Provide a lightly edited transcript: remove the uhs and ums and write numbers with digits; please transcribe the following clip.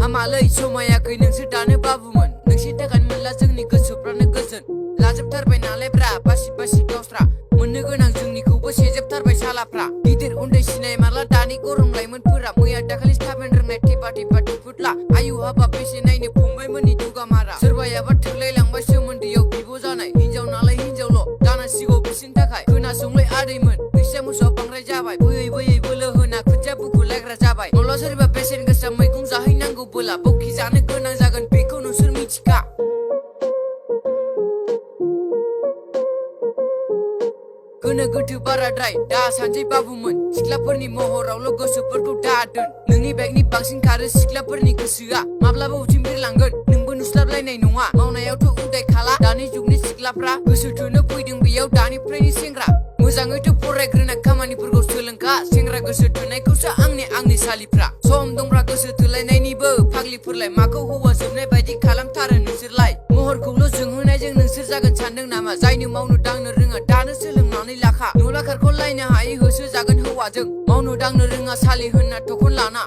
हामालै समायाखै नोंसोर दानो बाबुमोन नोंसोर थाखाय मोनला जोंनि गोसोफ्रानो गोजोन लाजोबथारबाय नालाय ब्रा बासि बासि गावस्रा मोननो गोनां जोंनिखौबो सेजोबथारबाय सालाफ्रा गिदिर उन्दै सिनाय माला दानि गरम लाइमोनफोरा मैया दाखालि थाबायनो रोंनाय टेपा टेपा टिफुटला आयु हाबा बेसे नायनो फंबायमोननि दुगामारा सोरबायाबा थोलायलांबाय सोमोन्दोआव बिब' जानाय हिनजाव नालाय हिनजावल' जानांसिगौ बिसिनि थाखाय खोनासंलाय आदैमोन फैसा मोसौआ बांद्राय जाबाय बोयै बोयै बोलो होना खोथिया बुखुलायग्रा जाबाय न'ला सोरबा बेसेन गोसा मैगं जाहैनांगौ बोला बखि जानो गोनां जागोन बेखौ नोंसोर मिथिखा गोनो गोथो बाराद्राय दा सानसै बाबुमोन सिख्लाफोरनि महरावल' गोसोफोरखौ दा दोन नोंनि बेगनि बांसिन खारो सिख्लाफोरनि गोसोआ माब्लाबा उथिं बिरलांगोन नोंबो नुस्लाबलायनाय नङा मावनायावथ' उदाय खाला दानि जुगनि सिख्लाफ्रा गोसो थोनो फैदों बेयाव दानिफ्रायनो सेंग्रा मोजाङैथ' फरायग्रोना खामानिफोरखौ सोलोंखा सेंग्रा गोसो थोनायखौसो आंनि सालिफ्रा सम दंब्रा गोसो थोलायनायनिबो फाग्लिफोरलाय माखौ हौवा जोबनाय बायदि खालामथारो नोंसोरलाय महरखौल' जोंहोनायजों नोंसोर जागोन सानदों नामा जायनो मावनो दांनो रोङा दानो सोलोंनानै लाखा न'ला खारखौ लायनो हायै होसो जागोन हौवाजों मावनो दांनो रोङा सालि होनना थखन लाना